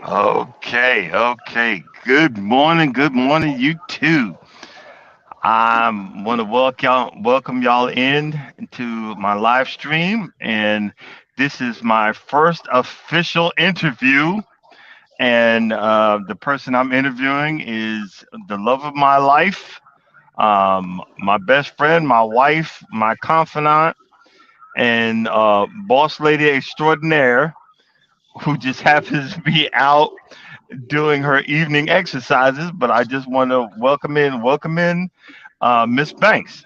Okay, okay. Good morning, you too. I want to welcome y'all in to my live stream, and this is my first official interview. And the person I'm interviewing is the love of my life, my best friend, my wife, my confidant, and boss lady extraordinaire, who just happens to be out doing her evening exercises. But I just want to welcome in Miss Banks.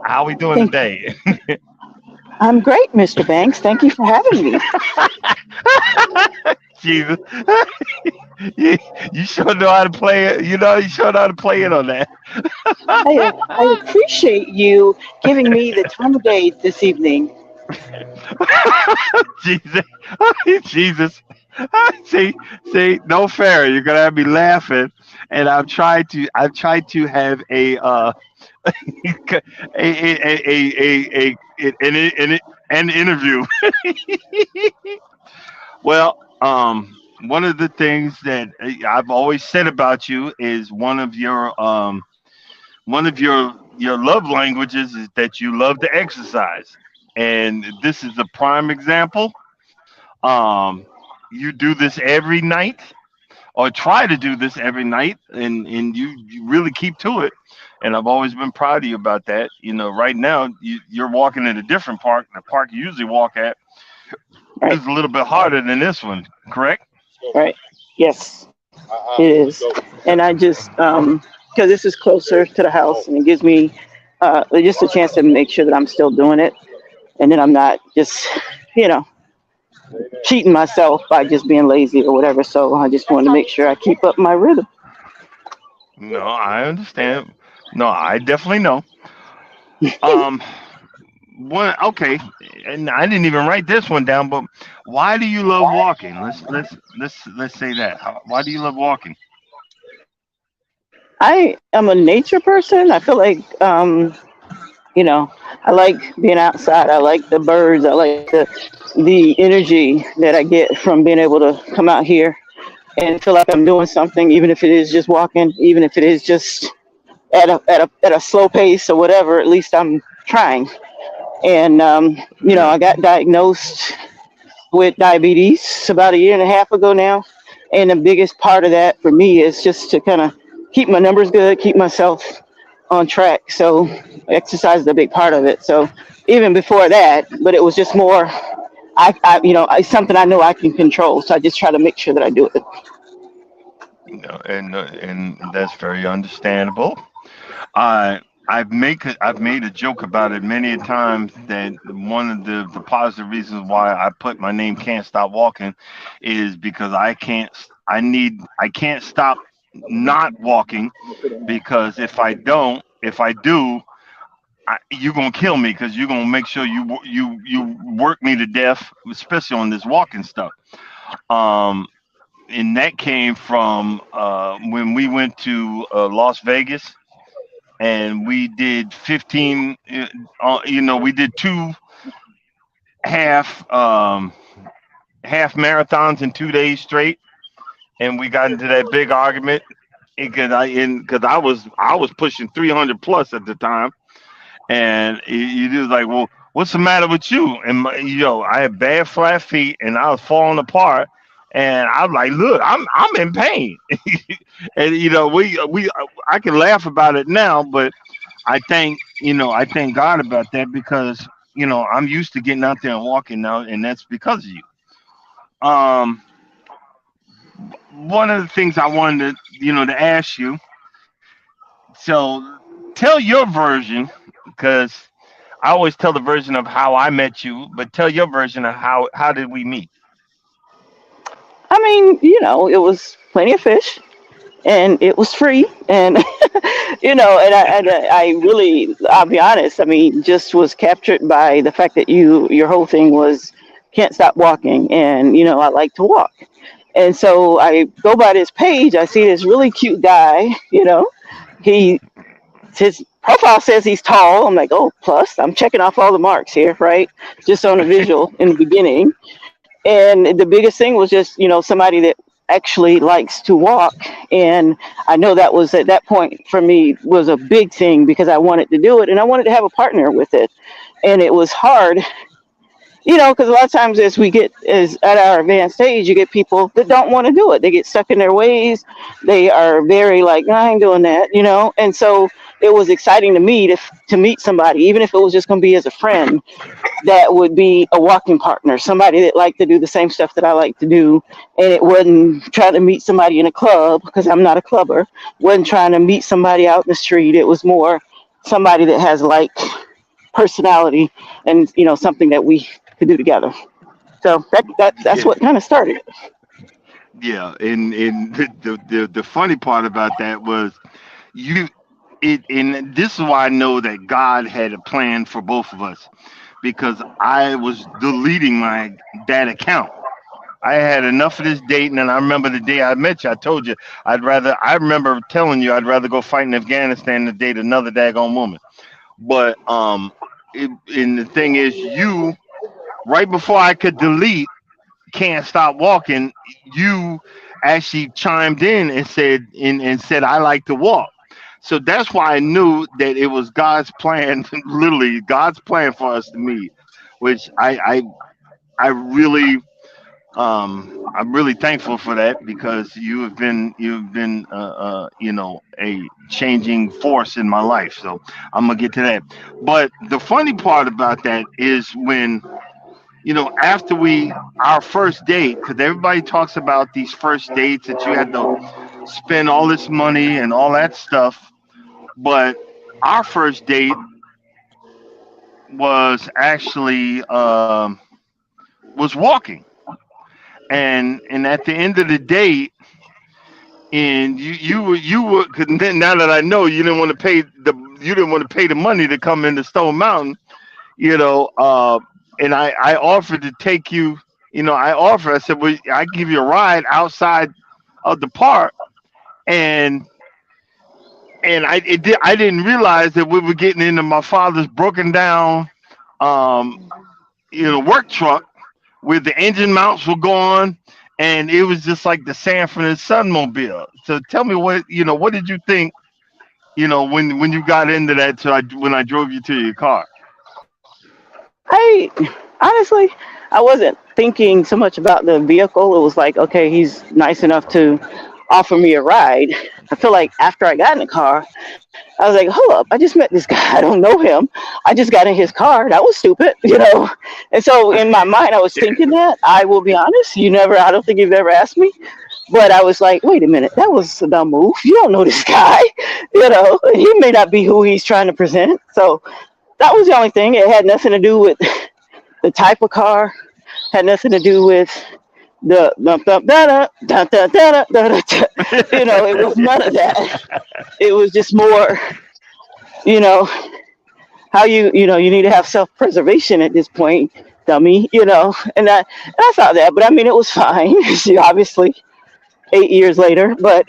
How we doing Thank today? I'm great, Mr. Banks. Thank you for having me. Jesus, you, you sure know how to play it. You sure know how to play it on that. I appreciate you giving me the time of day this evening. Jesus, Jesus. See, no fair. You're gonna have me laughing, and I've tried to have an interview. Well, one of the things that I've always said about you is one of your love languages is that you love to exercise, and this is a prime example. Um, you do this every night, or try to do this every night, and you really keep to it. And I've always been proud of you about that. Right now you're walking in a different park. The park you usually walk at Right, is a little bit harder than this one, correct? right. Yes, it is. And I just, because this is closer to the house and it gives me just a chance to make sure that I'm still doing it and then I'm not just, you know, cheating myself by just being lazy or whatever. So I just want to make sure I keep up my rhythm. No, I understand. No, I definitely know. Um, one okay, and I didn't even write this one down. But why do you love walking? Let's say that. Why do you love walking? I am a nature person. I feel like, you know, I like being outside. I like the birds. I like the energy that I get from being able to come out here and feel like I'm doing something, even if it is just walking, even if it is just at a slow pace or whatever. At least I'm trying. And Yeah. I got diagnosed with diabetes about a year and a half ago now. And the biggest part of that for me is just to kind of keep my numbers good, keep myself on track. So exercise is a big part of it. So even before that, but it was just more, it's something I know I can control. So I just try to make sure that I do it. And that's very understandable. I I've made a joke about it many a times that one of the positive reasons why I put my name can't stop walking is because I can't stop not walking, because if I do, you're gonna kill me, because you're gonna make sure you work me to death, especially on this walking stuff. Um, and that came from when we went to Las Vegas, and we did 15. We did two half um, half marathons in 2 days straight, and we got into that big argument. because I was pushing 300 plus at the time, and you was like, well, what's the matter with you? And I had bad flat feet, and I was falling apart. And I'm like, look, I'm in pain, and I can laugh about it now, but I thank God about that because I'm used to getting out there and walking now, and that's because of you. Um, One of the things I wanted to ask you, so tell your version, because I always tell the version of how I met you, but tell your version of how did we meet? I mean, it was plenty of fish, and it was free, and and I really, I'll be honest, I mean, just was captured by the fact that your whole thing was can't stop walking, and I like to walk. And so I go by this page, I see this really cute guy, he his profile says he's tall. I'm like, oh, plus I'm checking off all the marks here, right? Just on a visual in the beginning. And the biggest thing was just, somebody that actually likes to walk. And I know that was at that point for me was a big thing because I wanted to do it and I wanted to have a partner with it. And it was hard, because a lot of times as we get as at our advanced age, you get people that don't want to do it. They get stuck in their ways. They are very like, "No, I ain't doing that. And so it was exciting to me to meet somebody, even if it was just going to be as a friend, that would be a walking partner, somebody that liked to do the same stuff that I like to do. And it wasn't trying to meet somebody in a club because I'm not a clubber. Wasn't trying to meet somebody out in the street. It was more somebody that has like personality and something that we could do together. So that's Yeah, what kind of started. yeah. And the funny part about that was you and this is why I know that God had a plan for both of us because I was deleting my that account. I had enough of this dating, and I remember the day I met you. I told you I'd rather. I remember telling you I'd rather go fight in Afghanistan than date another daggone woman. But and the thing is, you right before I could delete "Can't Stop Walking," you actually chimed in and said I like to walk. So that's why I knew that it was God's plan, literally God's plan for us to meet, which I really I'm really thankful for that because you've been a changing force in my life. So I'm gonna get to that. But the funny part about that is when after we our first date, because everybody talks about these first dates that you had to spend all this money and all that stuff, but our first date was actually was walking, and at the end of the day, and you were cause then now that I know you didn't want to pay the money to come into Stone Mountain, you know, and I offered to take you, I said, well, I give you a ride outside of the park, and I didn't realize that we were getting into my father's broken down um work truck where the engine mounts were gone, and it was just like the Sanford and Sunmobile. So tell me what did you think, when you got into that? When I drove you to your car. I honestly, I wasn't thinking so much about the vehicle. It was like, okay, he's nice enough to offer me a ride. I feel like after I got in the car, I was like, hold up, I just met this guy. I don't know him. I just got in his car. That was stupid. And so in my mind, I was thinking that. I will be honest, I don't think you've ever asked me, but I was like, wait a minute, that was a dumb move. You don't know this guy. He may not be who he's trying to present. So that was the only thing. It had nothing to do with the type of car, had nothing to do with the dun, dun, dun, dun, dun, dun, dun, dun, dun. It was none of that. It was just more, you know, how you need to have self preservation at this point, dummy, and I thought that, but I mean, it was fine. See, obviously, 8 years later, but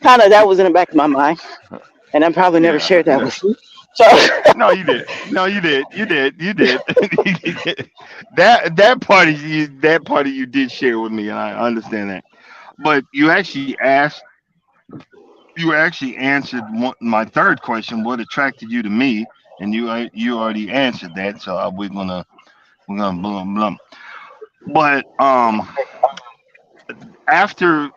kind of that was in the back of my mind, and I probably never Yeah. shared that with you. So, No, you did. No, you did. You did. You did. that part of you did share with me, and I understand that. But you actually asked you actually answered my third question. What attracted you to me? And you already answered that. So we're gonna boom blum. But after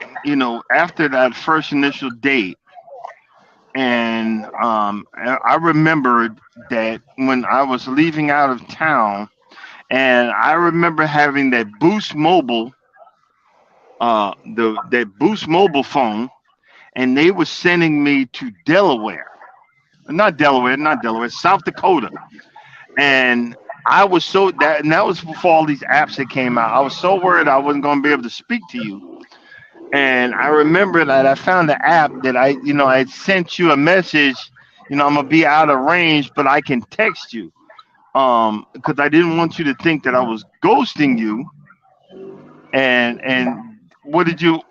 after that first initial date, and I remembered that when I was leaving out of town, and I remember having that Boost Mobile, the that Boost Mobile phone, and they were sending me to Delaware, not Delaware, South Dakota, and I was so that, and that was before all these apps that came out. I was so worried I wasn't going to be able to speak to you. And I remember that I found the app that I had sent you a message. I'm gonna be out of range, but I can text you. Because I didn't want you to think that I was ghosting you. And what did you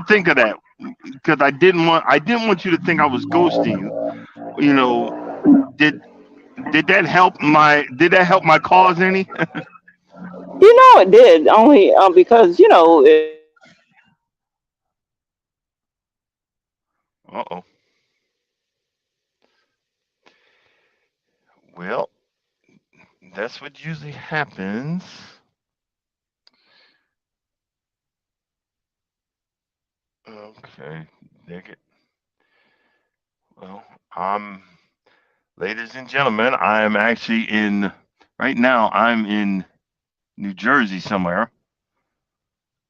think of that? Because I didn't want you to think I was ghosting you. You know, did did that help my cause any? It did only because Uh oh. Well, that's what usually happens. Okay, dig it. Well, I'm, ladies and gentlemen, I am actually in, right now, I'm in New Jersey somewhere.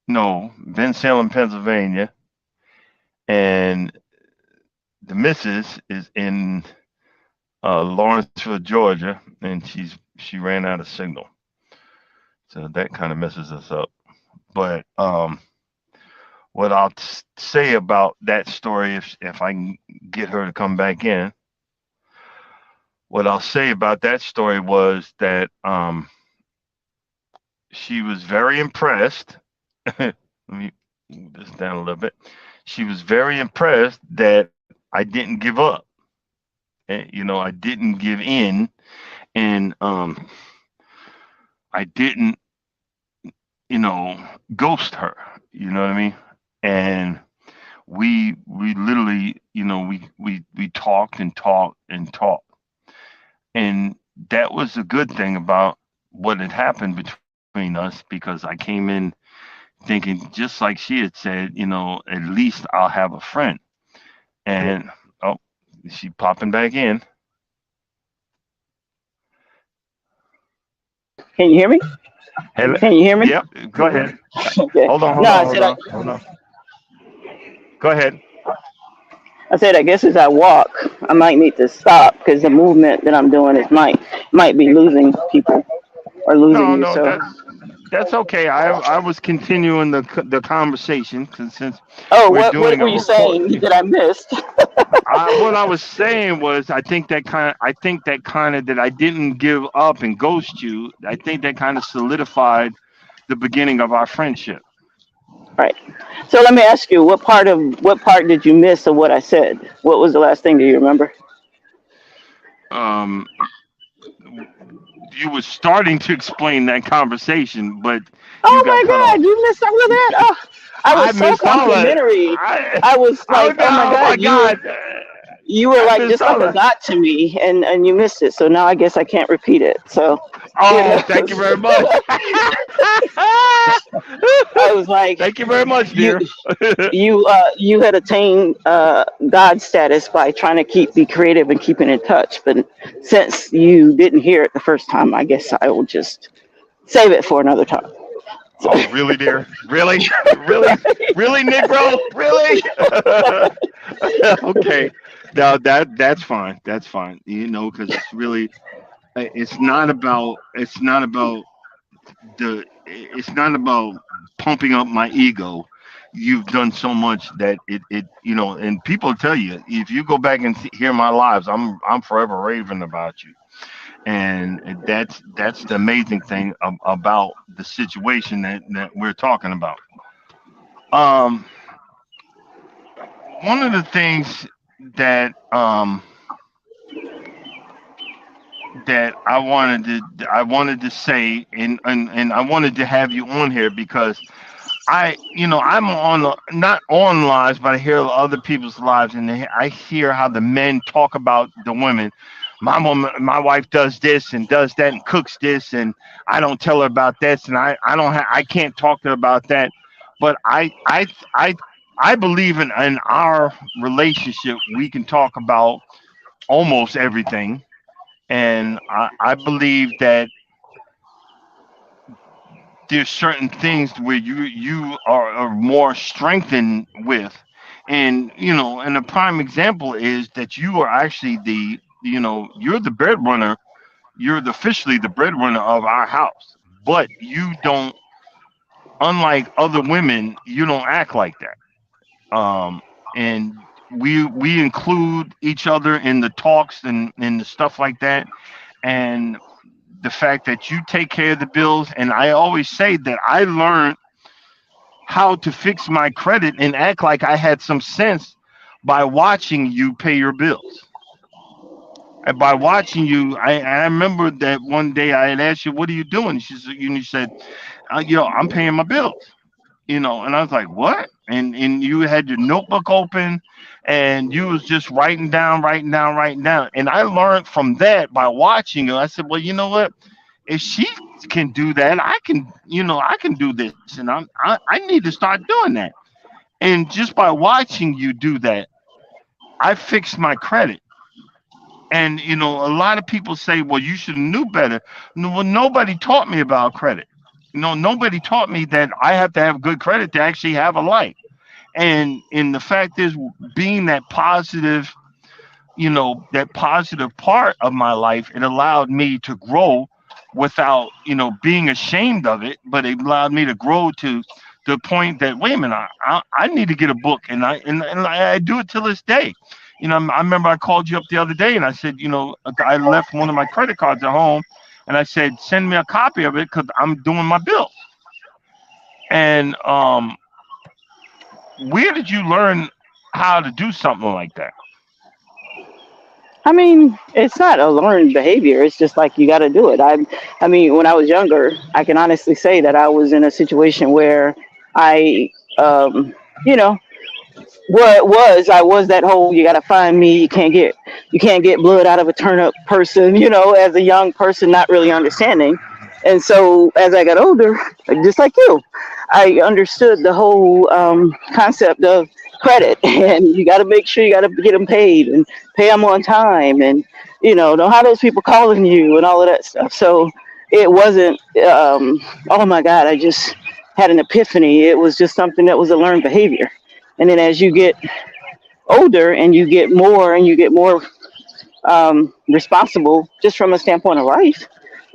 No, Ben Salem, Pennsylvania. And the missus is in Lawrenceville, Georgia, and she ran out of signal. So that kind of messes us up. But what I'll say about that story, if I can get her to come back in, what I'll say about that story was that she was very impressed. Let me move this down a little bit. She was very impressed that I didn't give up. I didn't give in, and I didn't, ghost her. You know what I mean? And we literally, we talked and talked and talked, and that was a good thing about what had happened between us, because I came in thinking, just like she had said, at least I'll have a friend. And oh, she popping back in. can you hear me? Hello. Can you hear me? Yep. Go ahead. Okay. Hold on. Hold No, on. Hold on. Hold on. Go ahead. I said I guess as I walk, I might need to stop because the movement that I'm doing is might be losing people or losing No, you. no, So, that's okay. I was continuing the conversation, 'cause since oh, we're what doing a were you record. saying that I missed? What I was saying was, I think that kind of that I didn't give up and ghost you. I think that kind of solidified the beginning of our friendship. Right. So let me ask you, what part did you miss of what I said? What was the last thing? Do you remember? Um, you were starting to explain that conversation, but you Oh got cut my off. God, you missed some of that. Oh, I I was so missed all of it. complimentary. I was Oh like, oh my my God, God, you were I like missed just like all a of it. god to me, and you missed it. So now I guess I can't repeat it. So, you know, Oh, thank you very much. I was like, Thank you very much, you dear. you had attained God status by trying to be creative and keeping in touch. But since you didn't hear it the first time, I guess I will just save it for another time. So, Oh, really, dear? Really? Really? Really, Negro? Really? Okay. Now that's fine. That's fine. Because it's really, it's not about pumping up my ego. You've done so much that and people tell you, if you go back and hear my lives, I'm forever raving about you. And that's the amazing thing about the situation that we're talking about. Um, one of the things that that I wanted to say, and I wanted to have you on here because I'm on not on lives, but I hear other people's lives, and I hear how the men talk about the women. My wife does this and does that and cooks this, and I don't tell her about this, and I can't talk to her about that. But I I believe in our relationship. We can talk about almost everything, and I believe that there's certain things where are more strengthened with, and and a prime example is that you are actually you're the breadwinner. You're officially the breadwinner of our house, but you don't, unlike other women, you don't act like that. And we include each other in the talks and the stuff like that, and the fact that you take care of the bills. And I always say that I learned how to fix my credit and act like I had some sense by watching you pay your bills. And by watching you, I remember that one day I had asked you, "What are you doing?" You said, "Yo, I'm paying my bills." And I was like, "What?" And you had your notebook open, and you was just writing down, writing down, writing down. And I learned from that by watching you. I said, "Well, you know what? If she can do that, I can do this, and I need to start doing that." And just by watching you do that, I fixed my credit. And a lot of people say, "Well, you should have knew better." No, well, nobody taught me about credit. Nobody taught me that I have to have good credit to actually have a life. And the fact is, being that positive part of my life, it allowed me to grow without being ashamed of it. But it allowed me to grow to the point that, wait a minute, I need to get a book, and I do it till this day. I remember I called you up the other day and I said, I left one of my credit cards at home, and I said, send me a copy of it because I'm doing my bills. And where did you learn how to do something like that? I mean, it's not a learned behavior. It's just like you got to do it. I mean, when I was younger, I can honestly say that I was in a situation where I, um, you know, I was that whole you got to find me. You can't get blood out of a turnip person. As a young person, not really understanding. And so as I got older, just like you, I understood the whole concept of credit, and you got to make sure you got to get them paid and pay them on time, and don't have those people calling you and all of that stuff. So it wasn't, oh my God, I just had an epiphany. It was just something that was a learned behavior. And then as you get older and you get more responsible, just from a standpoint of life,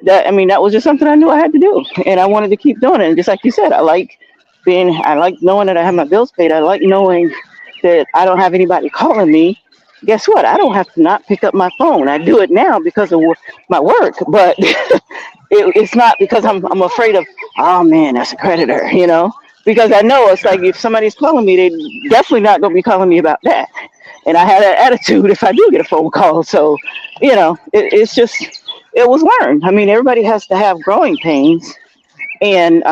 that was just something I knew I had to do, and I wanted to keep doing it. And just like you said, I like knowing that I have my bills paid. I like knowing that I don't have anybody calling me. Guess what? I don't have to not pick up my phone. I do it now because of my work, but it's not because I'm afraid of, oh man, that's a creditor, because I know it's like if somebody's calling me, they definitely not going to be calling me about that. And I had that attitude if I do get a phone call. So, it's just, it was learned. I mean, everybody has to have growing pains. And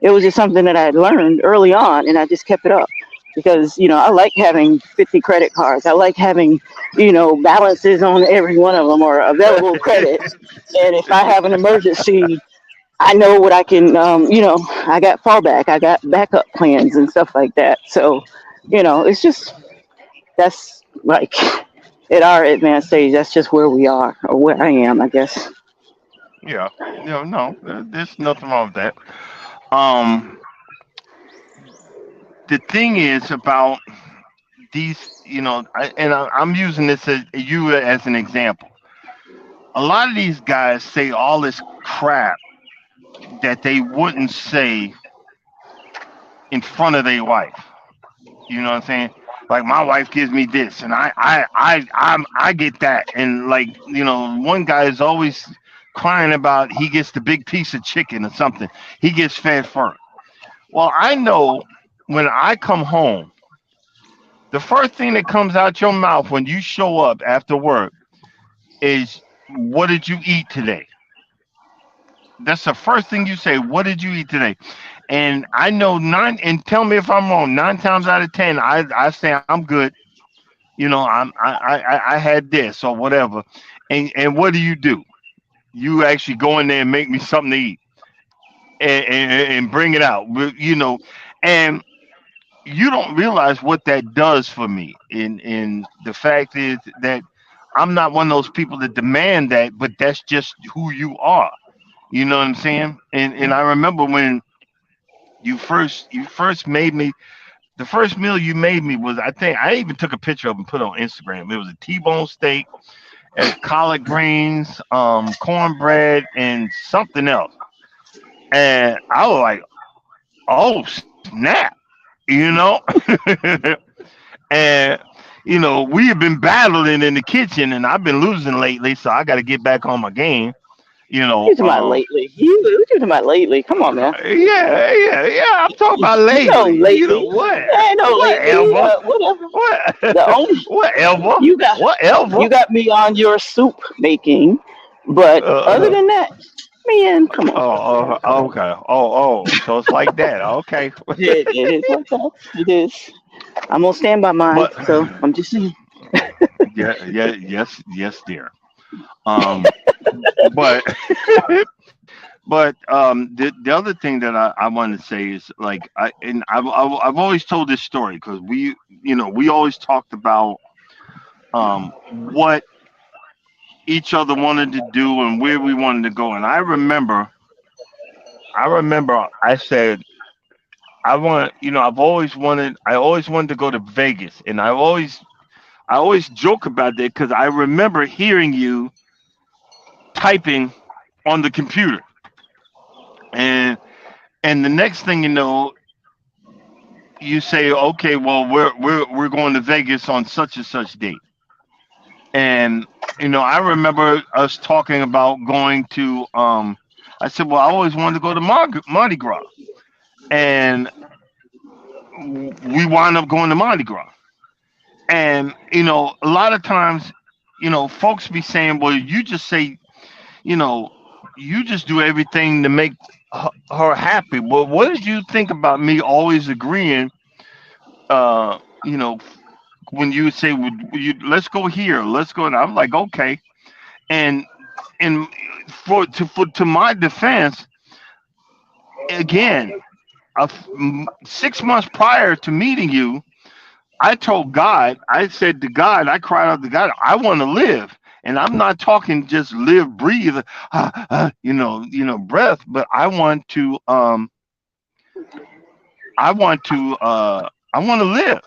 it was just something that I had learned early on, and I just kept it up. Because, I like having 50 credit cards. I like having, balances on every one of them or available credit. And if I have an emergency, I know what I can, I got fallback, I got backup plans and stuff like that. So, it's just, that's like at our advanced stage, that's just where we are, or where I am, I guess. Yeah, no, there's nothing wrong with that. Um, the thing is about these, I'm using this as you as an example. A lot of these guys say all this crap that they wouldn't say in front of their wife. You know what I'm saying? Like, my wife gives me this, and I get that, and like, one guy is always crying about he gets the big piece of chicken or something. He gets fed first. Well, I know when I come home, the first thing that comes out your mouth when you show up after work is, "What did you eat today?" That's the first thing you say. "What did you eat today?" And I know nine, and tell me if I'm wrong. 9 times out of 10, I say I'm good. You know, I had this or whatever. And what do? You actually go in there and make me something to eat and bring it out. You know, and you don't realize what that does for me. And the fact is that I'm not one of those people that demand that, but that's just who you are. You know what I'm saying? And I remember when you first made me, the first meal you made me was, I think I even took a picture of and put it on Instagram. It was a T-bone steak, collard greens, cornbread, and something else. And I was like, oh snap, you know. And we have been battling in the kitchen, and I've been losing lately, so I got to get back on my game. You You know, talking about lately? You talking about lately? Come on, man. yeah. I'm talking about No lately. lately. Ain't no lately. Whatever, Whatever. The what, only whatever, you got whatever. you got me on your soup making, but other Uh, than that, man, come on. okay. So it's like that. Okay. It is like that. It is. I'm gonna stand by mine. But So I'm just saying. yes, dear. Um, but the other thing that I want to say is, like, I've always told this story because we always talked about what each other wanted to do and where we wanted to go. And I remember I said, I always wanted to go to Vegas, and I always joke about that because I remember hearing you typing on the computer, and the next thing you know, you say, okay, well, we're going to Vegas on such and such date. And I remember us talking about going to. I said, well, I always wanted to go to Mardi Gras, and we wound up going to Mardi Gras. And a lot of times, folks be saying, well, you just say, you know, you just do everything to make her happy. Well, what did you think about me always agreeing? Uh, you know, when you say, let's go here, let's go, and I'm like, okay. And to my defense, again, 6 months prior to meeting you, I told God, I said to God, I cried out to God, I want to live. And I'm not talking just live, breathe, breath, but I want to live.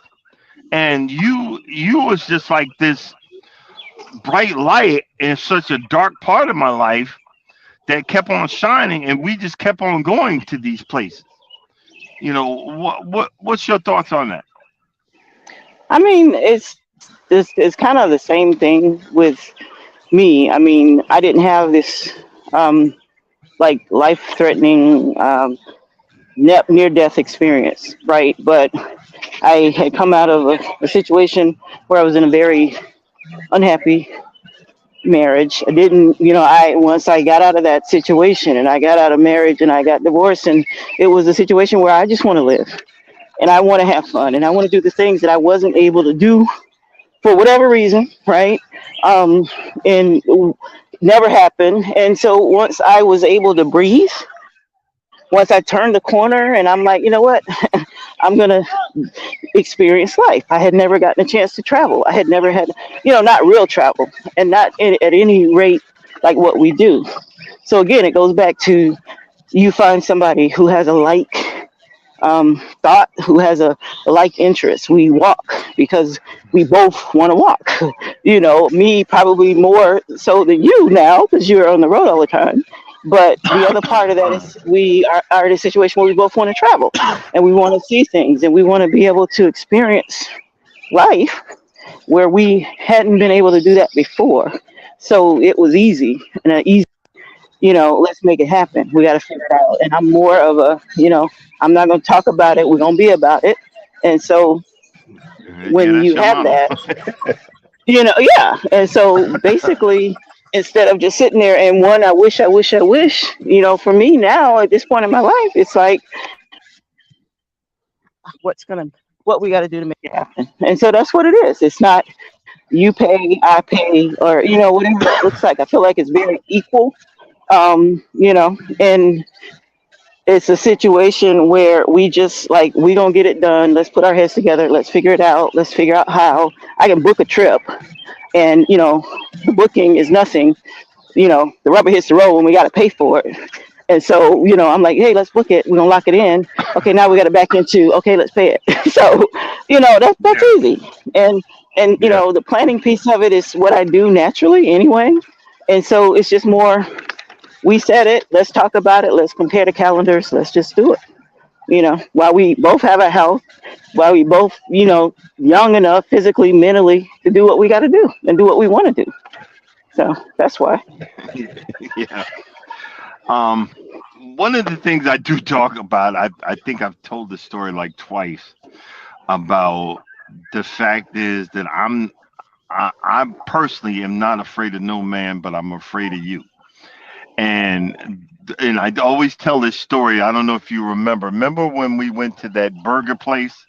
And you was just like this bright light in such a dark part of my life that kept on shining, and we just kept on going to these places. What's your thoughts on that? I mean, it's kind of the same thing with me. I mean, I didn't have this like life threatening near death experience, right? But I had come out of a situation where I was in a very unhappy marriage. I didn't, I once I got out of that situation and I got out of marriage and I got divorced, and it was a situation where I just want to live and I want to have fun and I want to do the things that I wasn't able to do for whatever reason, right? And never happened. And so once I was able to breathe, once I turned the corner and I'm like, you know what? I'm gonna experience life. I had never gotten a chance to travel. I had never had, not real travel, and not at any rate like what we do. So again, it goes back to you find somebody who has a like thought, who has a like interest. We walk because we both want to walk. Me probably more so than you now because you're on the road all the time. But the other part of that is we are in a situation where we both want to travel and we want to see things and we want to be able to experience life where we hadn't been able to do that before. So it was easy and an easy, let's make it happen. We got to figure it out. And I'm more of I'm not going to talk about it. We're going to be about it. And so Yeah, when that's you your have motto. that, yeah. And so basically, instead of just sitting there and one, I wish, for me now at this point in my life, it's like what's gonna what we got to do to make it happen. And so that's what it is. It's not you pay, I pay, or whatever it looks like. I feel like it's very equal. And it's a situation where we just like we gonna get it done. Let's put our heads together. Let's figure it out. Let's figure out how I can book a trip, and the booking is nothing. The rubber hits the road when we got to pay for it. And so, I'm like, hey, let's book it. We're gonna lock it in. Okay, now we got to back into okay, let's pay it. So, that's Yeah. easy. And Yeah. the planning piece of it is what I do naturally anyway. And so it's just more we said it, let's talk about it, let's compare the calendars, let's just do it. While we both have our health, while we both, young enough physically, mentally to do what we got to do and do what we want to do. So that's why. Yeah. Um, One of the things I do talk about, I think I've told the story like twice about the fact is that I personally am not afraid of no man, but I'm afraid of you. And I always tell this story. I don't know if you remember. Remember when we went to that burger place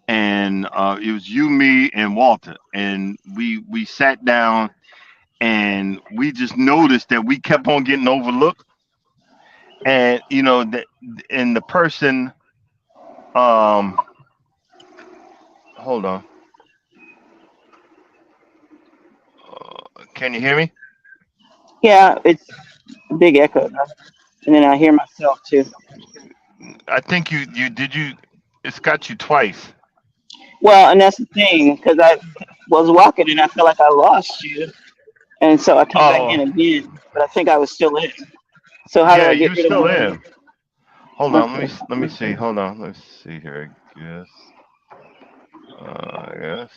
and it was you, me, and Walter, and we sat down and we just noticed that we kept on getting overlooked, and that and the person, um hold on, can you hear me? Yeah, it's a big echo. And then I hear myself too. I think you it's got you twice. Well, and that's the thing, because I was walking and I felt like I lost you. And so I come back in Oh, again, but I think I was still in. So how do yeah, I get you rid of still my. in. Hold on, Okay. let me see. Hold on, let's see here. I guess. Yes.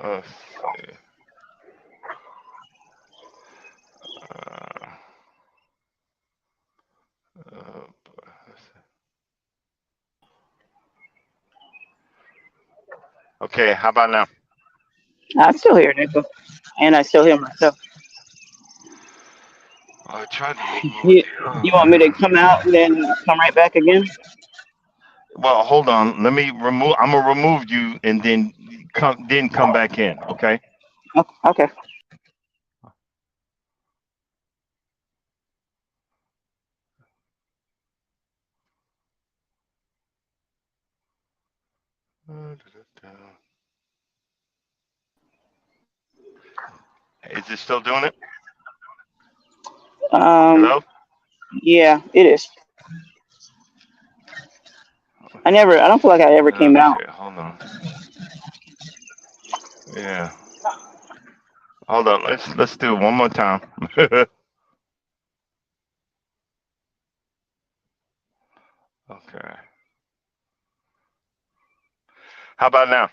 Let's see. Uh, uh, okay, how about now? I still hear an echo. And I still hear myself. I tried to remove You, you. you want me to come out and then come right back again? Well, hold on. Let me remove. I'm gonna remove you and then come back in. Okay. Okay. Is it still doing it? Um, Hello. yeah, it is. I don't feel like I ever came out. Okay. Hold on. Yeah. Hold on. Let's do it one more time. Okay. How about now?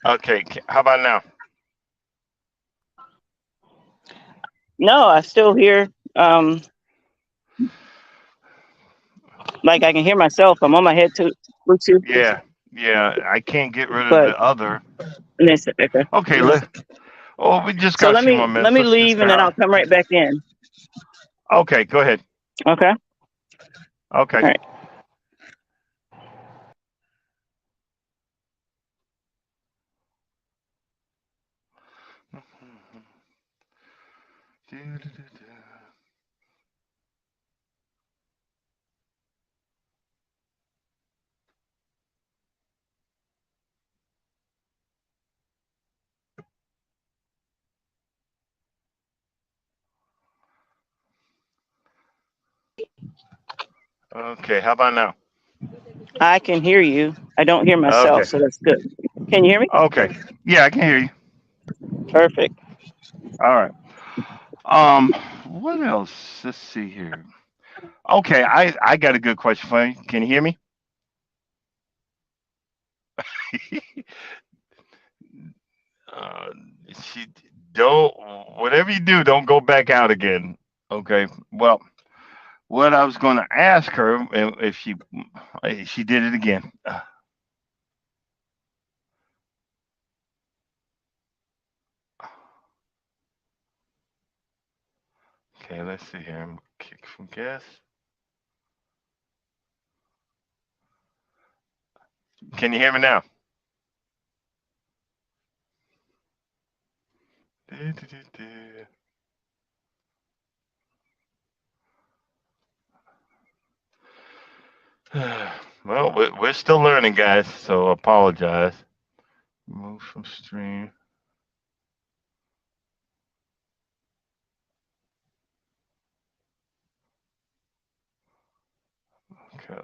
Okay. How about now? No, I still hear, like I can hear myself. I'm on my head to Bluetooth, Yeah. Yeah. I can't get rid of but the other. and it's okay. Okay. Oh, we just So got a let few me more let minutes. me Let's just leave and then go. I'll come right back in. Okay. Go ahead. Okay. Okay. All right. Okay. How about now? I can hear you. I don't hear myself, Okay. so that's good. Can you hear me? Okay. Yeah, I can hear you. Perfect. All right. What else? Let's see here. Okay, I got a good question for you. Can you hear me? uh, she don't. Whatever you do, don't go back out again. Okay. Well, what I was going to ask her if she did it again. Okay, let's see here. I'm kick from guest. Can you hear me now? Well, we're still learning, guys, so apologize. Move from stream. Okay.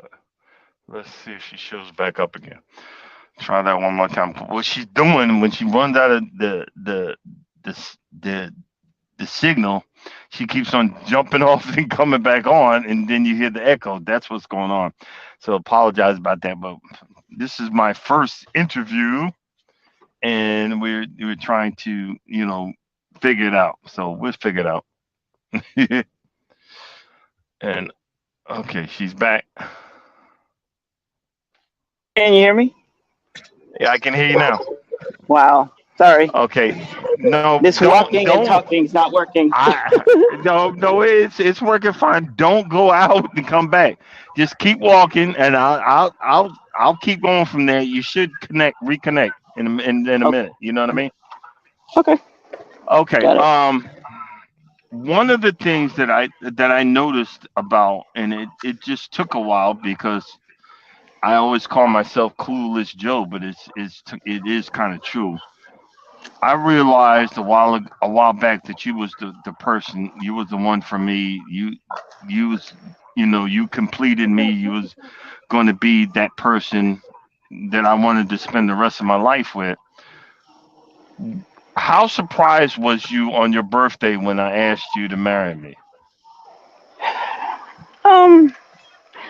Let's see if she shows back up again. Try that one more time. What she's doing when she runs out of the the signal, she keeps on jumping off and coming back on, and then you hear the echo. That's what's going on. So apologize about that, but this is my first interview, and we're trying to figure it out. So we'll figure it out. And okay, she's back. Can you hear me? Yeah, I can hear you now. Wow. Sorry. Okay, no, This walking and talking is not working. no, it's working fine. Don't go out and come back. Just keep walking, and I'll keep going from there. You should reconnect in a Okay. minute. You know what I mean? Okay. Okay. Got it. One of the things that I noticed about, and it just took a while because I always call myself Clueless Joe, but it is kind of true. I realized a while back that you was the person. You was the one for me. You was you completed me. You was going to be that person that I wanted to spend the rest of my life with. How surprised was you on your birthday when I asked you to marry me? Um,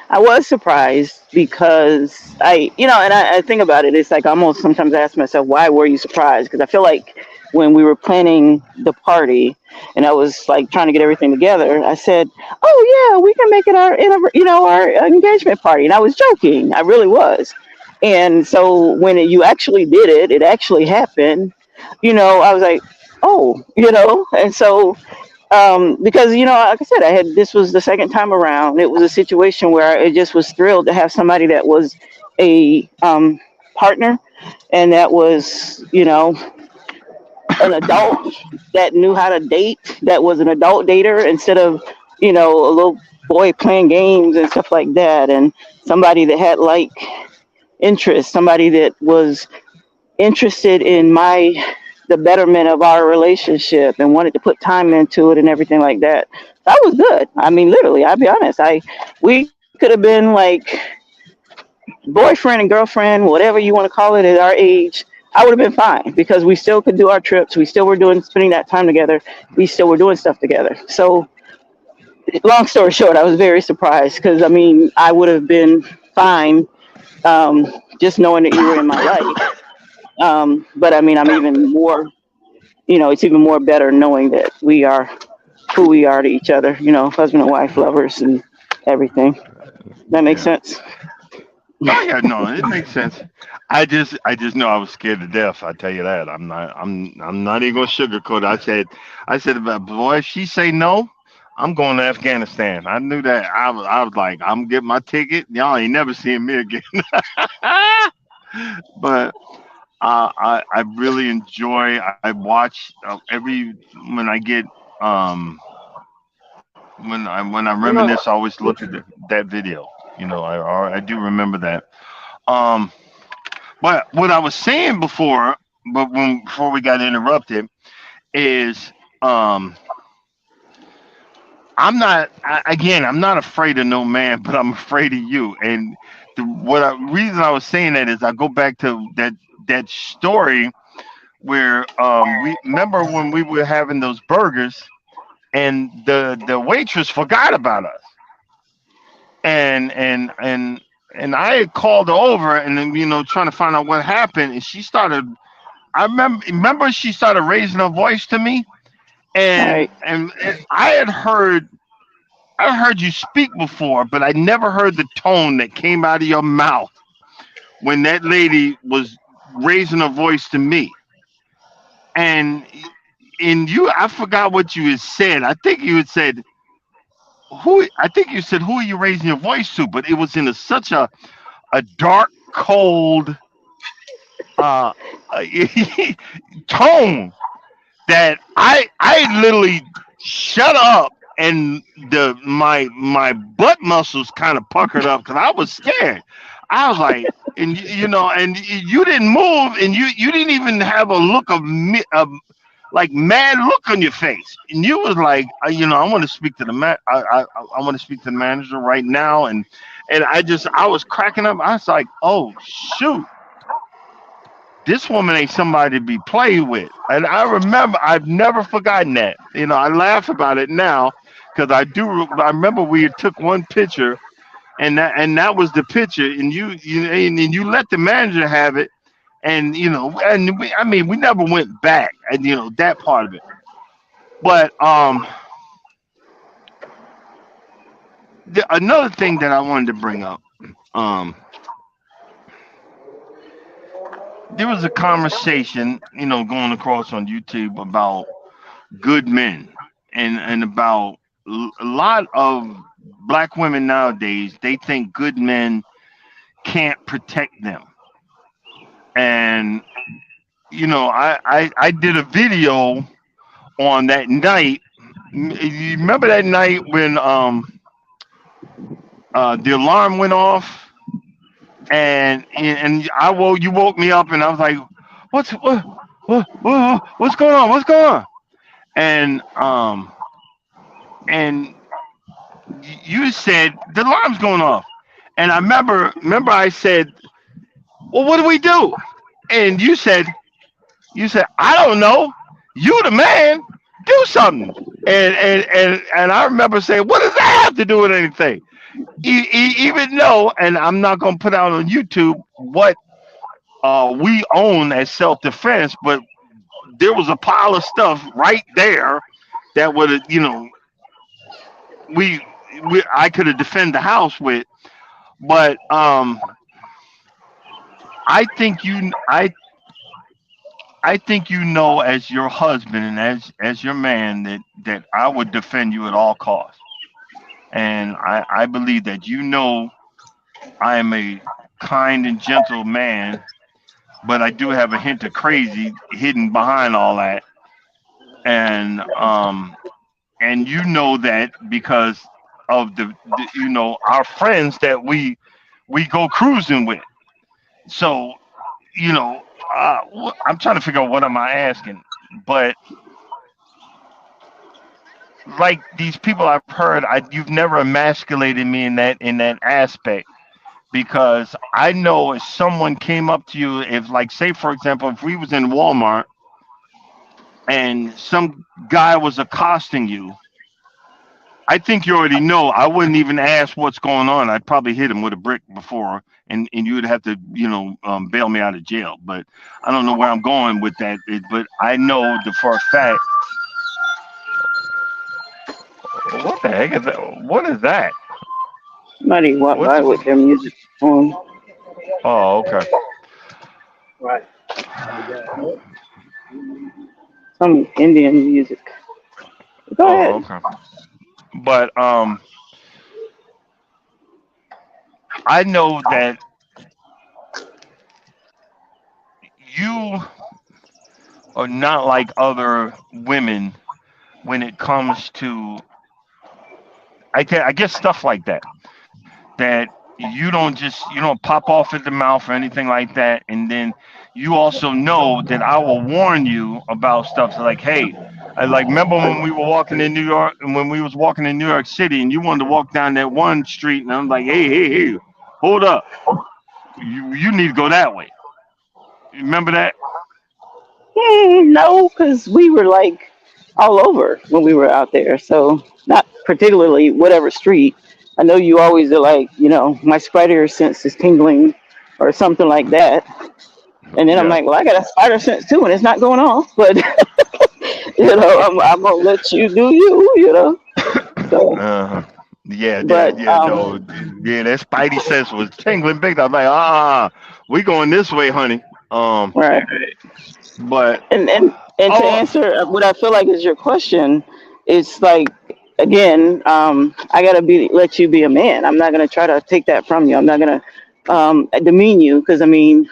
I was surprised because I think about it. It's like I almost sometimes ask myself, why were you surprised? Because I feel like when we were planning the party and I was like trying to get everything together, I said, "Oh yeah, we can make it our engagement party." And I was joking. I really was. And so when you actually did it, it actually happened. I was like, "Oh," and so because like I said, I had this was the second time around. It was a situation where I just was thrilled to have somebody that was a partner, and that was an adult that knew how to date, that was an adult dater instead of a little boy playing games and stuff like that, and somebody that had like interest, somebody that was interested in the betterment of our relationship and wanted to put time into it and everything like that. That was good. I mean, literally, I'll be honest. We could have been like boyfriend and girlfriend, whatever you want to call it, at our age. I would have been fine because we still could do our trips. We still were doing spending that time together. We still were doing stuff together. So, long story short, I was very surprised because I mean, I would have been fine just knowing that you were in my life. But I mean, I'm even more it's even more better knowing that we are who we are to each other, husband and wife, lovers, and everything. That makes Yeah. sense. Oh yeah, no, it makes sense. I just know I was scared to death. I tell you that. I'm not even gonna sugarcoat it. I said, "But boy, if she say no, I'm going to Afghanistan." I knew that. I was like, I'm getting my ticket. Y'all ain't never seeing me again. But I really enjoy. I watch every when I get um when I reminisce. I always look at that video. I do remember that. Um, but what I was saying before, before we got interrupted, is um, I'm not afraid of no man, but I'm afraid of you. And reason I was saying that is I go back to that story where we remember when we were having those burgers and the waitress forgot about us, and I had called her over and then trying to find out what happened, and she started. I remember she started raising her voice to me, and Right. I heard you speak before, but I never heard the tone that came out of your mouth when that lady was raising her voice to me. And and you, I forgot what you had said. I think you had said who. I think you said who are you raising your voice to, but it was in such a dark, cold uh, tone that I literally shut up and my butt muscles kind of puckered up because I was scared. I was like, and and you didn't move, and you didn't even have a look of me, like mad look on your face, and you was like, I want to speak to the I want to speak to the manager right now, and I was cracking up. I was like, oh shoot, this woman ain't somebody to be played with. And I remember, I've never forgotten that. I laugh about it now because I remember we took one picture, and that was the picture, and and you let the manager have it, and I mean, we never went back, and that part of it. But another thing that I wanted to bring up, um, there was a conversation, going across on YouTube about good men and about a lot of black women nowadays. They think good men can't protect them, and I did a video on that night. You remember that night when the alarm went off, and you woke me up, and I was like, what's going on, what's going on? And and you said the alarm's going off, and I remember I said, well, what do we do? And you said I don't know, you the man, do something. And I remember saying, what does that have to do with anything? Even though, and I'm not going to put out on YouTube what we own as self-defense, but there was a pile of stuff right there that would have, we, I could have defended the house with. But I think I think as your husband and as your man that I would defend you at all costs. And I believe that I am a kind and gentle man, but I do have a hint of crazy hidden behind all that. And and that because of our friends that we go cruising with. So you know, I'm trying to figure out what am I asking, but like these people I've heard, you've never emasculated me in that aspect because I know if someone came up to you, if like say for example, if we was in Walmart and some guy was accosting you, I think you already know. I wouldn't even ask what's going on. I'd probably hit him with a brick before, and you would have to, bail me out of jail. But I don't know where I'm going with that. But I know for a fact. What the heck is that? What is that? Somebody walked What's by with their music on. Oh, okay. Some Indian music. Go Oh, ahead. okay. But I know that you are not like other women when it comes to I guess stuff like that. That you don't pop off at the mouth or anything like that, and then you also know that I will warn you about stuff so like, hey, I like remember when we were walking in New York and when we was walking in New York City and you wanted to walk down that one street and I'm like, hey, hold up, you need to go that way. You remember that? No, because we were like all over when we were out there. So not particularly whatever street. I know you always are like, my spider sense is tingling or something like that. And then I'm Yeah. like, well, I got a spider sense too, and it's not going off. But I'm gonna let you do you. So, Uh-huh. Yeah, yeah, but yeah, no, yeah, that spidey sense was tingling big. I'm like, we going this way, honey. Um, Right. but And to oh answer what I feel like is your question, it's like again, I gotta be let you be a man. I'm not gonna try to take that from you. I'm not gonna demean you because I mean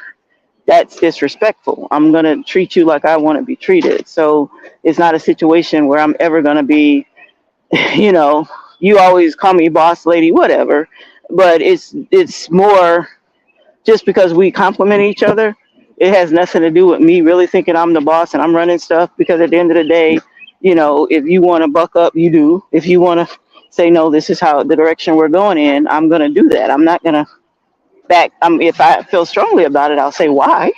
that's disrespectful. I'm gonna treat you like I want to be treated. So it's not a situation where I'm ever gonna be, you know, you always call me boss lady, whatever. But it's more just because we compliment each other, it has nothing to do with me really thinking I'm the boss and I'm running stuff. Because at the end of the day, if you want to buck up, you do. If you want to say no, this is how the direction we're going in, I'm gonna do that. I'm not gonna back. If I feel strongly about it, I'll say why,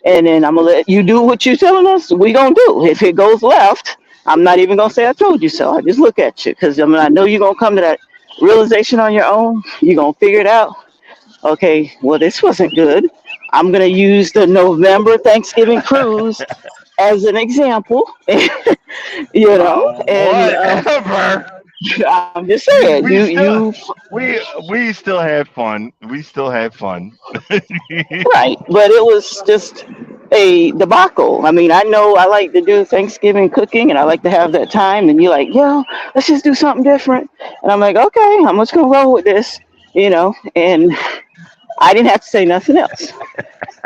and then I'm gonna let you do what you're telling us. We gonna do. If it goes left, I'm not even gonna say I told you so. I just look at you because I know you're gonna come to that realization on your own. You're gonna figure it out. Okay, well, this wasn't good. I'm going to use the November Thanksgiving cruise as an example, and whatever. I'm just We saying, we still we still had fun. We still had fun. right, but it was just a debacle. I mean, I know I like to do Thanksgiving cooking and I like to have that time, and you're like, yo, let's just do something different. And I'm like, okay, I'm just going to roll with this, and I didn't have to say nothing else.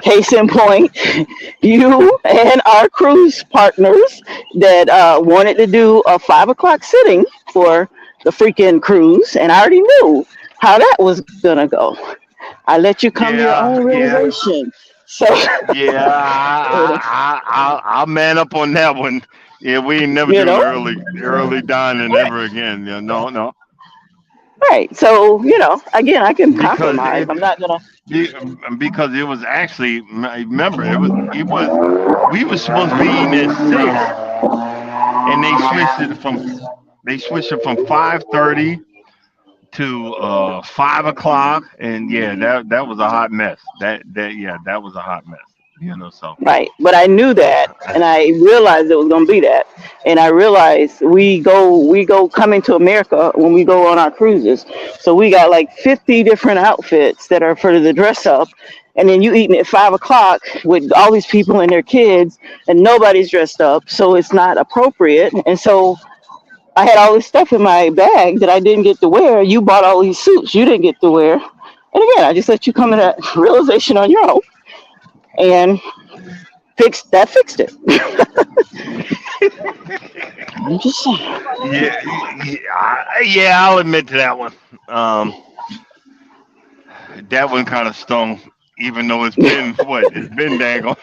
Case in point, you and our cruise partners that wanted to do a 5 o'clock sitting for the freaking cruise, and I already knew how that was gonna go. I let you come to your own Yeah, yeah, realization. So, yeah. I'll man up on that one. Yeah, we ain't never you doing know, early dining ever again. Yeah, no, no, right? So, again, I can because compromise. I'm not gonna. be- because it was actually remember it was we were supposed to be eating at 6, and they switched it from 5:30 to 5 o'clock, and yeah, that was a hot mess. That was a hot mess. So Right. But I knew that and I realized it was gonna be that. And I realized we go coming to America when we go on our cruises. So we got like 50 different outfits that are for the dress up. And then you eating at 5 o'clock with all these people and their kids and nobody's dressed up. So it's not appropriate. And so I had all this stuff in my bag that I didn't get to wear. You bought all these suits you didn't get to wear. And again, I just let you come to that realization on your own and fixed it. I'm just saying. yeah, yeah, I'll admit to that one. That one kind of stung, even though it's been what it's been daggone.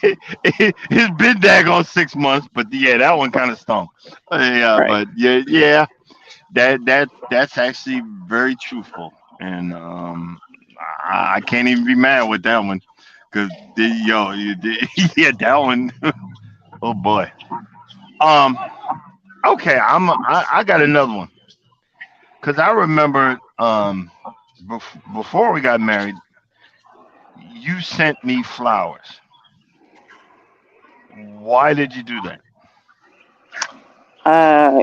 It's been daggone 6 months, but yeah, that one kind of stung. Yeah, Right. but yeah, that's actually very truthful, and I can't even be mad with that one, because yeah, that one. Oh boy. Um. Okay, I got another one, because I remember before we got married, you sent me flowers. Why did you do that? Uh,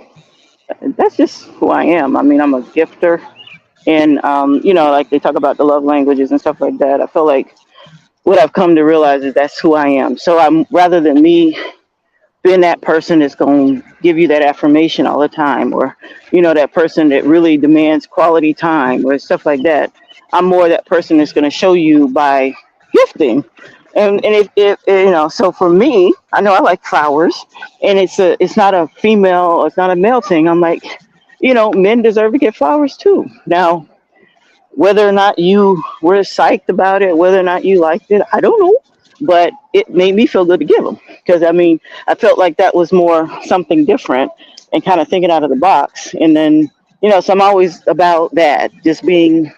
that's just who I am. I mean, I'm a gifter, and like they talk about the love languages and stuff like that. I feel like what I've come to realize is that's who I am. So I'm rather than me being that person that's going to give you that affirmation all the time, or that person that really demands quality time or stuff like that. I'm more that person that's going to show you by gifting. And so for me, I know I like flowers, and it's not a female or it's not a male thing. I'm like, men deserve to get flowers too. Now, whether or not you were psyched about it, whether or not you liked it, I don't know. But it made me feel good to give them because I mean, I felt like that was more something different and kind of thinking out of the box. And then, so I'm always about that, just being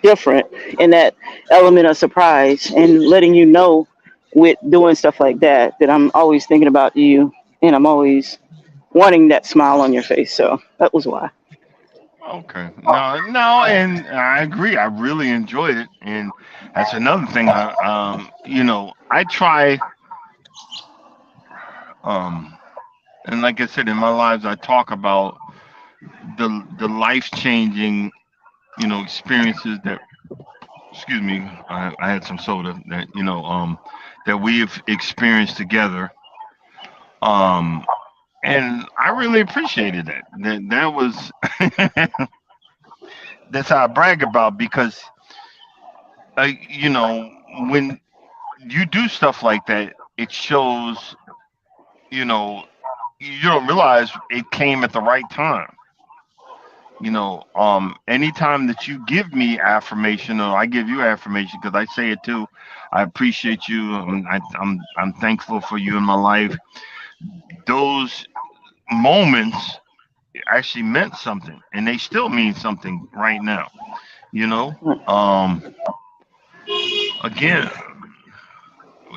different in that element of surprise and letting you know with doing stuff like that I'm always thinking about you and I'm always wanting that smile on your face. So that was why. Okay, no, no, and I agree. I really enjoyed it, and that's another thing. I try, um, and like I said, in my lives, I talk about the life changing, experiences that excuse me, I had some soda that that we've experienced together. Um, and I really appreciated that. That was that's how I brag about because when you do stuff like that, it shows you know you don't realize it came at the right time. Anytime that you give me affirmation or I give you affirmation, because I say it too, I appreciate you. I'm thankful for you in my life. Those moments actually meant something, and they still mean something right now. You know, um, again,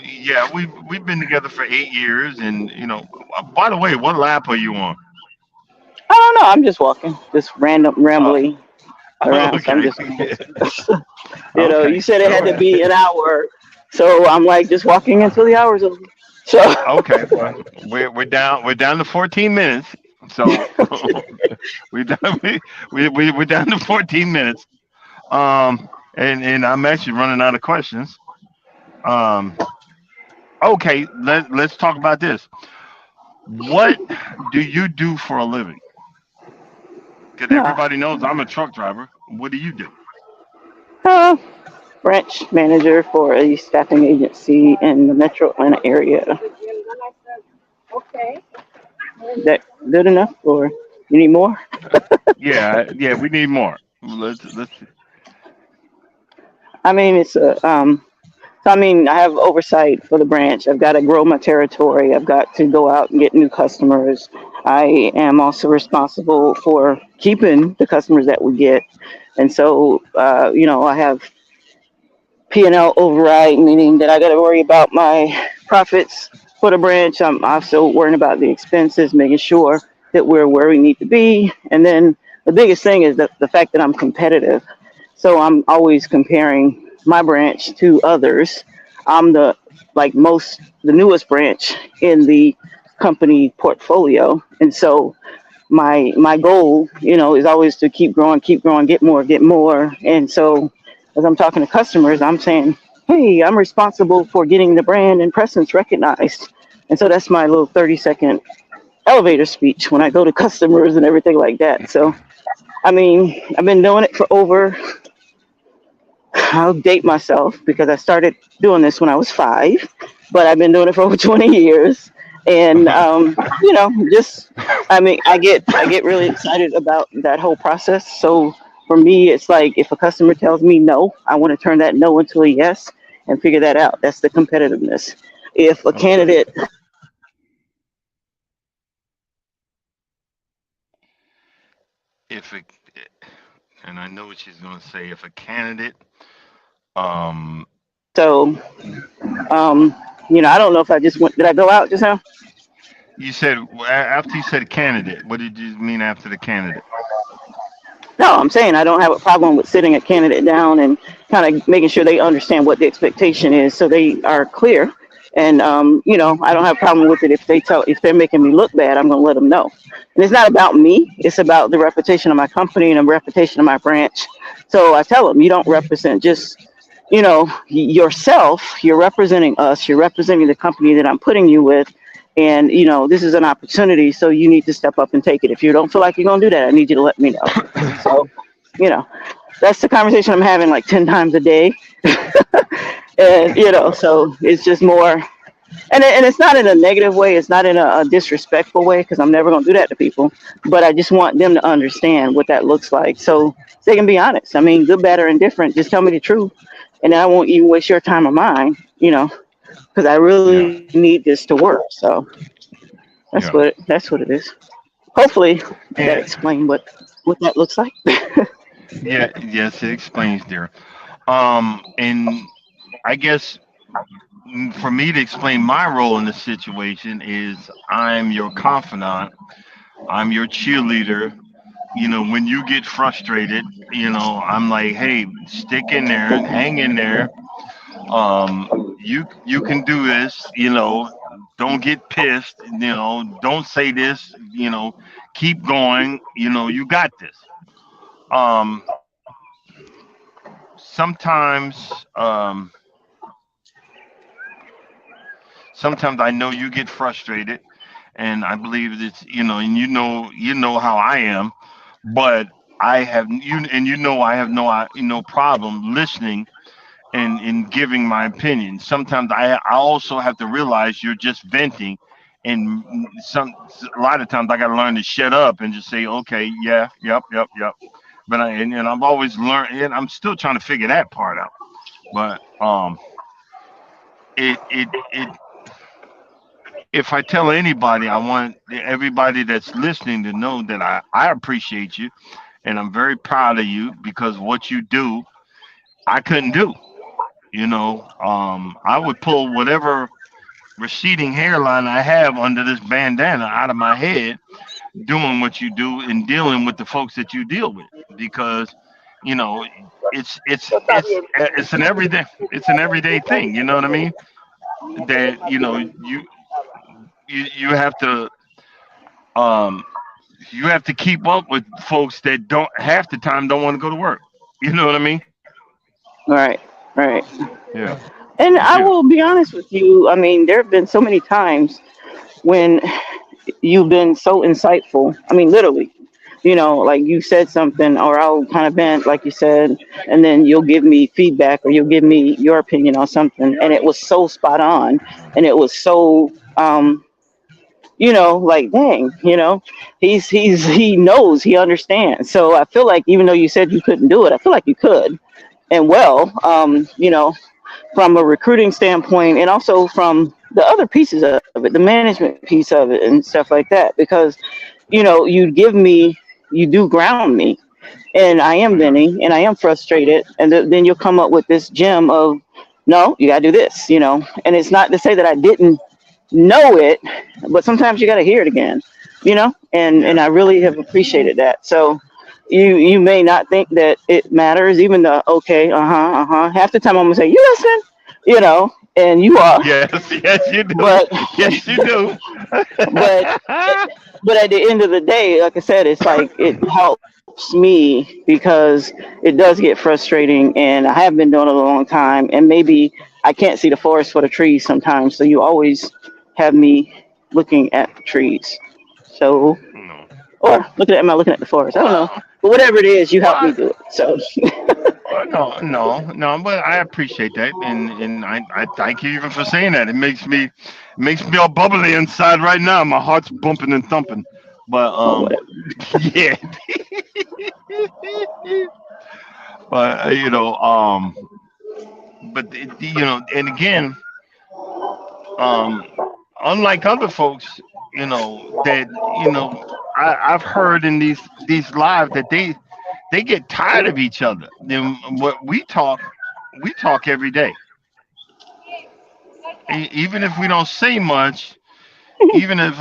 yeah, we've been together for 8 years, and by the way, what lap are you on? I don't know. I'm just walking, just random Uh, rambling around. So I'm okay, just, okay, you said it all had to right. be an hour, so I'm like just walking until the hour's over. So Okay, well, we're down to 14 minutes. So we done we're down to 14 minutes. And I'm actually running out of questions. Um, okay, let's talk about this. What do you do for a living? Because yeah, everybody knows I'm a truck driver. What do you do? uh, branch manager for a staffing agency in the Metro Atlanta area. That good enough, or you need more? Yeah, yeah, we need more. Let's. I mean, it's a So I mean, I have oversight for the branch. I've got to grow my territory. I've got to go out and get new customers. I am also responsible for keeping the customers that we get. And so, I have P&L override, meaning that I got to worry about my profits for the branch. I'm also worrying about the expenses, making sure that we're where we need to be. And then the biggest thing is the fact that I'm competitive. So I'm always comparing my branch to others. I'm the newest branch in the company portfolio. And so my goal, is always to keep growing, get more. And so as I'm talking to customers, I'm saying, hey, I'm responsible for getting the brand and presence recognized. And so that's my little 30-second elevator speech when I go to customers and everything like that. So, I mean, I've been doing it for I'll date myself because I started doing this when I was 5, but I've been doing it for over 20 years. And just I get really excited about that whole process. So for me, it's like if a customer tells me no, I want to turn that no into a yes and figure that out. That's the competitiveness. If a Okay. candidate If it, and I know what she's going to say. If a candidate, um, so I don't know if I just went. Did I go out just now? you said after you said candidate, what did you mean after the candidate? No, I'm saying I don't have a problem with sitting a candidate down and kind of making sure they understand what the expectation is, so they are clear. And I don't have a problem with it if they're making me look bad. I'm going to let them know. And it's not about me. It's about the reputation of my company and the reputation of my branch. So I tell them, you don't represent just yourself. You're representing us. You're representing the company that I'm putting you with. And this is an opportunity, so you need to step up and take it. If you don't feel like you're going to do that, I need you to let me know. So, you know, that's the conversation I'm having like 10 times a day. And, so it's just more, and it's not in a negative way. It's not in a disrespectful way because I'm never going to do that to people. But I just want them to understand what that looks like so they can be honest. I mean, good, bad, or indifferent, just tell me the truth. And I won't even waste your time or mine, because I really Yeah, need this to work. So yeah, that's what it is. Hopefully that and explained what that looks like. yeah, yes, it explains there. And I guess for me to explain my role in the situation is I'm your confidant. I'm your cheerleader. When you get frustrated, I'm like, hey, stick in there, hang in there. You can do this. Don't get pissed. Don't say this. Keep going. You got this. Um, sometimes sometimes I know you get frustrated, and I believe that and you know how I am, but I have you and you know I have no problem listening and giving my opinion. Sometimes I also have to realize you're just venting, and a lot of times I got to learn to shut up and just say, okay, yeah, yep, yep, yep. But and I've always learned, and I'm still trying to figure that part out. But it if I tell anybody, I want everybody that's listening to know that I appreciate you and I'm very proud of you because what you do, I couldn't do. I would pull whatever receding hairline I have under this bandana out of my head doing what you do and dealing with the folks that you deal with because you know it's it's it's it's an everyday thing, you know what I mean, that you have to um you have to keep up with folks that don't half the time don't want to go to work, you know what I mean. Right, right. Yeah. And I Yeah. will be honest with you. I mean, there have been so many times when you've been so insightful. I mean, literally, like you said something, or I'll kind of vent, like you said, and then you'll give me feedback or you'll give me your opinion on something. And it was so spot on. And it was so, like, dang, he knows, he understands. So I feel like even though you said you couldn't do it, I feel like you could. And well, from a recruiting standpoint and also from the other pieces of it, the management piece of it and stuff like that, because you do ground me, and I am Yeah. venting and I am frustrated, and then you'll come up with this gem of, no, you gotta do this, and it's not to say that I didn't know it, but sometimes you gotta hear it again, and Yeah. I really have appreciated that. So you may not think that it matters, even though, okay, half the time I'm gonna say, you listen, and you are, Yes. Yes, you do. but Yes, you do. but but at the end of the day, like I said, it's like it helps me because it does get frustrating, and I have been doing it a long time, and maybe I can't see the forest for the trees sometimes. So you always have me looking at the trees. So, No. or am I looking at the forest? I don't know. Well, But whatever it is, you help me well, do it. So, no, no, no. But I appreciate that, and I thank you even for saying that. It makes me all bubbly inside right now. My heart's bumping and thumping. But or whatever. yeah. But and again, um, unlike other folks, that I've heard in these lives that they get tired of each other. Then what we talk every day, even if we don't say much. Even if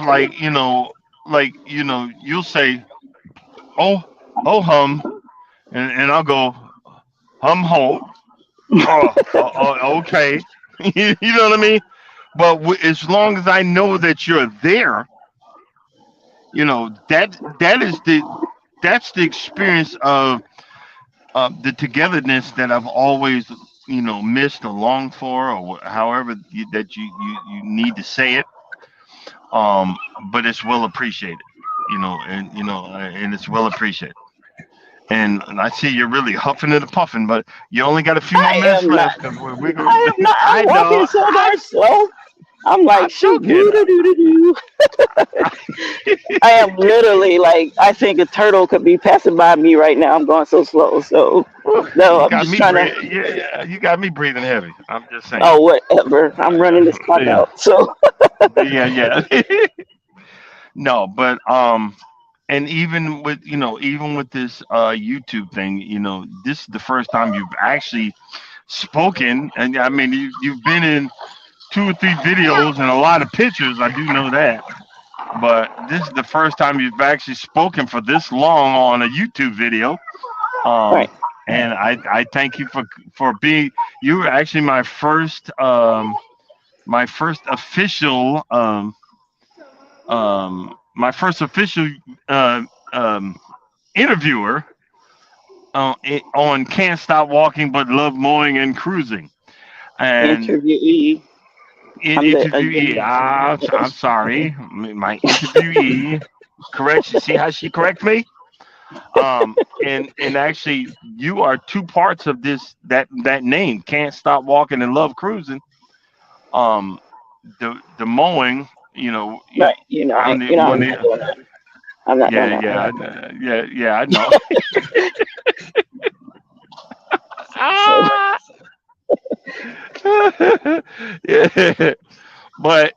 you'll say, oh, oh hum, and I'll go hum ho. Okay. You know what I mean? But as long as I know that you're there, that's the experience of the togetherness that I've always missed or longed for, or however that you need to say it. But it's well appreciated, and it's well appreciated. And I see you're really huffing and puffing, but you only got a few more I minutes am not. left because we're going. I am not. I'm I walking know. so darn slow. I'm I'm like, shoot, joking. doo doo doo doo doo. I am literally like, I think a turtle could be passing by me right now. I'm going so slow. So, Whew, no, you I'm got just me trying breathing. to, Yeah, yeah, you got me breathing heavy. I'm just saying. oh, whatever. I'm running this clock Yeah, out. So, yeah, yeah. No, but and even with this YouTube thing, this is the first time you've actually spoken, and I mean you've been in 2 or 3 videos and a lot of pictures. I do know that, but this is the first time you've actually spoken for this long on a YouTube video. right. Um, and I thank you for being. You were actually my first official my first official uh, um, interviewer on Can't Stop Walking But Love Mowing and Cruising. And Interviewee. in I'm the interviewee, I'm sorry, my interviewee. Correction. See how she corrects me? And actually, you are two parts of that name. Can't Stop Walking and Love Cruising. Um, the mowing, right. You know, I'm the I'm one. not doing that. I'm not doing Yeah, that. yeah, I know. So, Ah! Yeah, but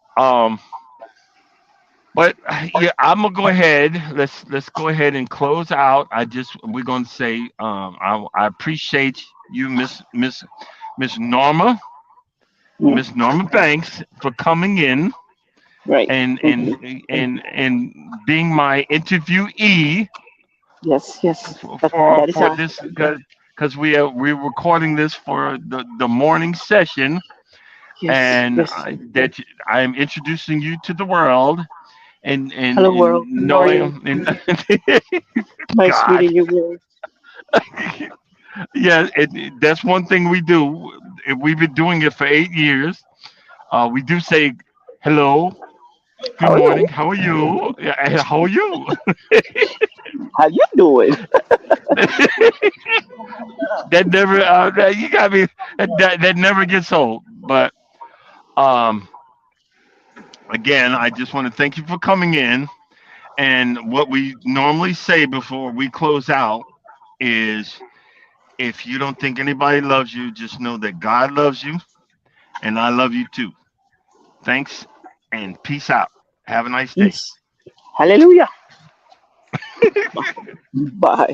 but yeah, I'm gonna go ahead. Let's go ahead and close out. We're gonna say I appreciate you, Miss Norma, Miss mm, Norma Banks, for coming in right. and Hmm. being my interviewee Yes, yes. for That is all. this, because we're recording this for the morning session, Yes, and yes. that I am introducing you to the world, Hello, and world. How are you? knowing and Nice God, meeting you, world. yeah, that's one thing we do. We've been doing it for 8 years. We do say hello, good How are you? morning, how are you? Yeah, and how are you? How you doing? That never you got me that never gets old. But um again, I just want to thank you for coming in. And what we normally say before we close out is, if you don't think anybody loves you, just know that God loves you and I love you too. Thanks and peace out. Have a nice day. Peace. Hallelujah. Bye.